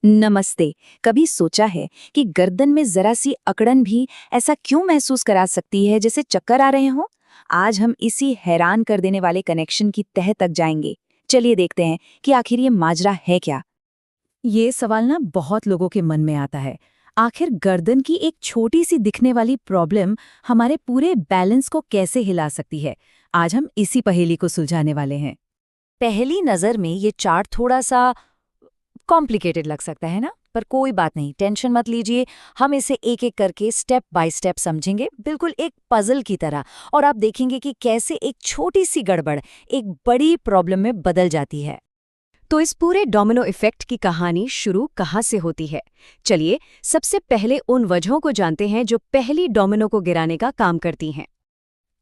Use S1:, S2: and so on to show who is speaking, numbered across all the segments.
S1: नमस्ते। कभी सोचा है कि गर्दन में जरा सी अकड़न भी ऐसा क्यों महसूस करा सकती है जैसे चक्कर आ रहे हों? आज हम इसी हैरान कर देने वाले कनेक्शन की तह तक जाएंगे। चलिए देखते हैं कि आखिर ये माजरा है क्या।
S2: ये सवाल ना बहुत लोगों के मन में आता है। आखिर गर्दन की एक छोटी सी दिखने वाली प्रॉब्लम हमारे पूरे बैलेंस को कैसे हिला सकती है? आज हम इसी पहेली को सुलझाने वाले हैं।
S1: पहली नजर में ये चार्ट थोड़ा सा कॉम्प्लिकेटेड लग सकता है ना, पर कोई बात नहीं, टेंशन मत लीजिए। हम इसे एक एक करके स्टेप बाय स्टेप समझेंगे, बिल्कुल एक पजल की तरह। और आप देखेंगे कि कैसे एक छोटी सी गड़बड़ एक बड़ी प्रॉब्लम में बदल जाती है।
S2: तो इस पूरे डोमिनो इफेक्ट की कहानी शुरू कहाँ से होती है? चलिए सबसे पहले उन वजहों को जानते हैं जो पहली डोमिनो को गिराने का काम करती हैं।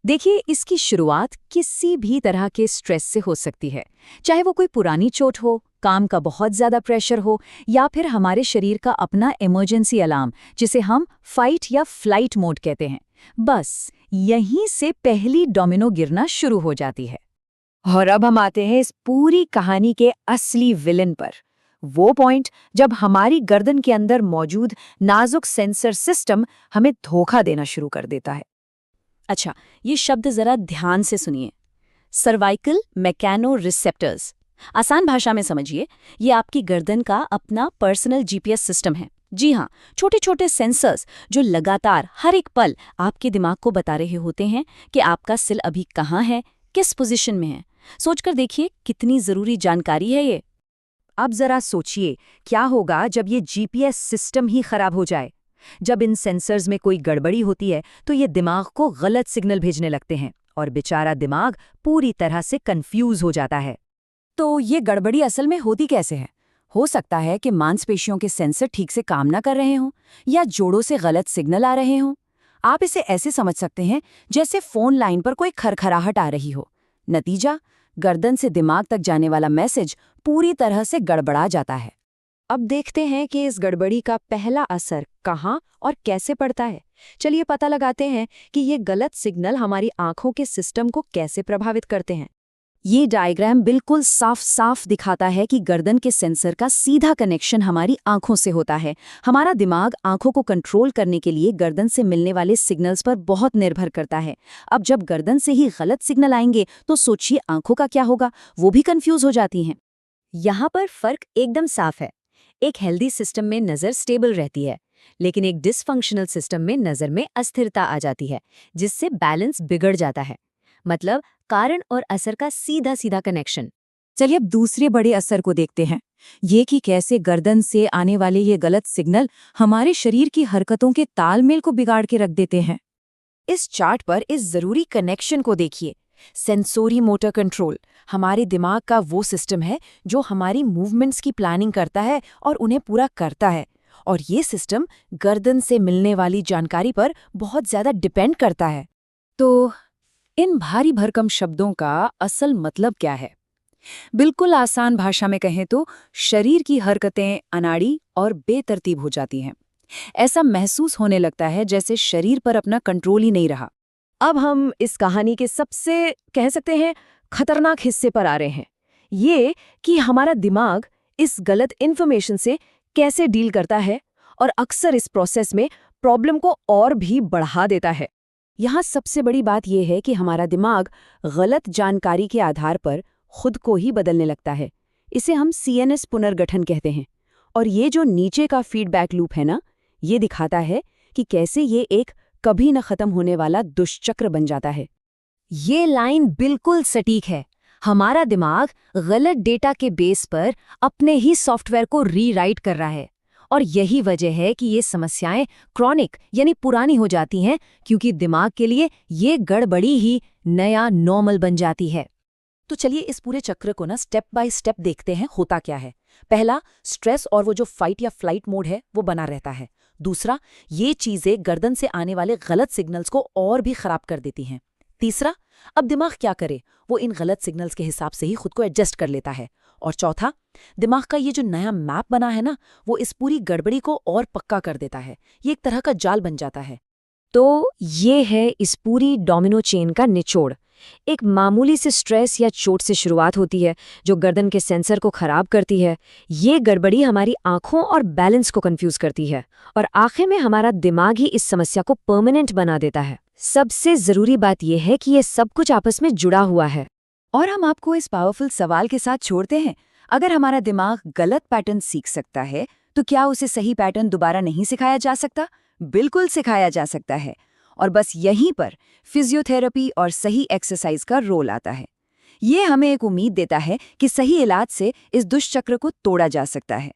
S2: देखिए, इसकी शुरुआत किसी भी तरह के स्ट्रेस से हो सकती है, चाहे वो कोई पुरानी चोट हो, काम का बहुत ज्यादा प्रेशर हो, या फिर हमारे शरीर का अपना इमरजेंसी अलार्म, जिसे हम फाइट या फ्लाइट मोड कहते हैं। बस यहीं से पहली डोमिनो गिरना शुरू हो जाती है।
S1: और अब हम आते हैं इस पूरी कहानी के असली विलन पर। वो पॉइंट जब हमारी गर्दन के अंदर मौजूद नाजुक सेंसर सिस्टम हमें धोखा देना शुरू कर देता है।
S2: अच्छा, ये शब्द जरा ध्यान से सुनिए। Cervical mechano receptors. आसान भाषा में समझिए, ये आपकी गर्दन का अपना पर्सनल जीपीएस सिस्टम है। जी हाँ, छोटे छोटे सेंसर्स जो लगातार हर एक पल आपके दिमाग को बता रहे होते हैं कि आपका सिल अभी कहाँ है, किस पोजीशन में है। सोचकर देखिए कितनी जरूरी जानकारी है ये। अब जरा सोचिए, क्या होगा जब ये जीपीएस सिस्टम ही खराब हो जाए? जब इन सेंसर्स में कोई गड़बड़ी होती है तो ये दिमाग को गलत सिग्नल भेजने लगते हैं और बेचारा दिमाग पूरी तरह से कंफ्यूज हो जाता है। तो ये गड़बड़ी असल में होती कैसे है? हो सकता है कि मांसपेशियों के सेंसर ठीक से काम ना कर रहे हों, या जोड़ों से गलत सिग्नल आ रहे हों। आप इसे ऐसे समझ सकते हैं जैसे फोन लाइन पर कोई खरखराहट आ रही हो। नतीजा, गर्दन से दिमाग तक जाने वाला मैसेज पूरी तरह से गड़बड़ा जाता है। अब देखते हैं कि इस गड़बड़ी का पहला असर कहाँ और कैसे पड़ता है। चलिए पता लगाते हैं कि ये गलत सिग्नल हमारी आंखों के सिस्टम को कैसे प्रभावित करते हैं। ये डायग्राम बिल्कुल साफ साफ दिखाता है कि गर्दन के सेंसर का सीधा कनेक्शन हमारी आंखों से होता है। हमारा दिमाग आंखों को कंट्रोल करने के लिए गर्दन से मिलने वाले सिग्नल्स पर बहुत निर्भर करता है। अब जब गर्दन से ही गलत सिग्नल आएंगे तो सोचिए आंखों का क्या होगा, वो भी कंफ्यूज हो जाती हैं। यहाँ पर फर्क एकदम साफ है। एक हेल्दी सिस्टम में नज़र स्टेबल रहती है, लेकिन एक डिसफंक्शनल सिस्टम में नज़र में अस्थिरता आ जाती है, जिससे बैलेंस बिगड़ जाता है। मतलब कारण और असर का सीधा सीधा कनेक्शन। चलिए अब दूसरे बड़े असर को देखते हैं, ये कि कैसे गर्दन से आने वाले ये गलत सिग्नल हमारे शरीर की हरकतों के तालमेल को बिगाड़ के रख देते हैं। इस चार्ट पर इस जरूरी कनेक्शन को देखिए। सेंसोरी मोटर कंट्रोल हमारे दिमाग का वो सिस्टम है जो हमारी मूवमेंट्स की प्लानिंग करता है और उन्हें पूरा करता है। और ये सिस्टम गर्दन से मिलने वाली जानकारी पर बहुत ज्यादा डिपेंड करता है। तो इन भारी भरकम शब्दों का असल मतलब क्या है? बिल्कुल आसान भाषा में कहें तो शरीर की हरकतें अनाड़ी और बेतरतीब हो जाती हैं। ऐसा महसूस होने लगता है जैसे शरीर पर अपना कंट्रोल ही नहीं रहा। अब हम इस कहानी के सबसे कह सकते हैं खतरनाक हिस्से पर आ रहे हैं, ये कि हमारा दिमाग इस गलत इन्फॉर्मेशन से कैसे डील करता है और अक्सर इस प्रोसेस में प्रॉब्लम को और भी बढ़ा देता है। यहाँ सबसे बड़ी बात यह है कि हमारा दिमाग गलत जानकारी के आधार पर खुद को ही बदलने लगता है। इसे हम सीएनएस पुनर्गठन कहते हैं। और ये जो नीचे का फीडबैक लूप है ना, ये दिखाता है कि कैसे ये एक कभी न खत्म होने वाला दुष्चक्र बन जाता है। ये लाइन बिल्कुल सटीक है। हमारा दिमाग गलत डेटा के बेस पर अपने ही सॉफ्टवेयर को रीराइट कर रहा है। और यही वजह है कि ये समस्याएं क्रॉनिक यानी पुरानी हो जाती हैं, क्योंकि दिमाग के लिए ये गड़बड़ी ही नया नॉर्मल बन जाती है। तो चलिए इस पूरे चक्र को ना स्टेप बाय स्टेप देखते हैं, होता क्या है। पहला, स्ट्रेस और वो जो फाइट या फ्लाइट मोड है वो बना रहता है। दूसरा, ये चीजें गर्दन से आने वाले गलत सिग्नल्स को और भी खराब कर देती हैं। तीसरा, अब दिमाग क्या करे, वो इन गलत सिग्नल्स के हिसाब से ही खुद को एडजस्ट कर लेता है। और चौथा, दिमाग का ये जो नया मैप बना है ना, वो इस पूरी गड़बड़ी को और पक्का कर देता है। ये एक तरह का जाल बन जाता है। तो ये है इस पूरी डोमिनो चेन का निचोड़। एक मामूली से स्ट्रेस या चोट से शुरुआत होती है जो गर्दन के सेंसर को खराब करती है। ये गड़बड़ी हमारी आंखों और बैलेंस को कंफ्यूज करती है और आखिर में हमारा दिमाग ही इस समस्या को परमानेंट बना देता है। सबसे जरूरी बात यह है कि ये सब कुछ आपस में जुड़ा हुआ है।
S1: और हम आपको इस पावरफुल सवाल के साथ छोड़ते हैं, अगर हमारा दिमाग गलत पैटर्न सीख सकता है तो क्या उसे सही पैटर्न दोबारा नहीं सिखाया जा सकता? बिल्कुल सिखाया जा सकता है। और बस यहीं पर फिजियोथेरेपी और सही एक्सरसाइज का रोल आता है। ये हमें एक उम्मीद देता है कि सही इलाज से इस दुष्चक्र को तोड़ा जा सकता है।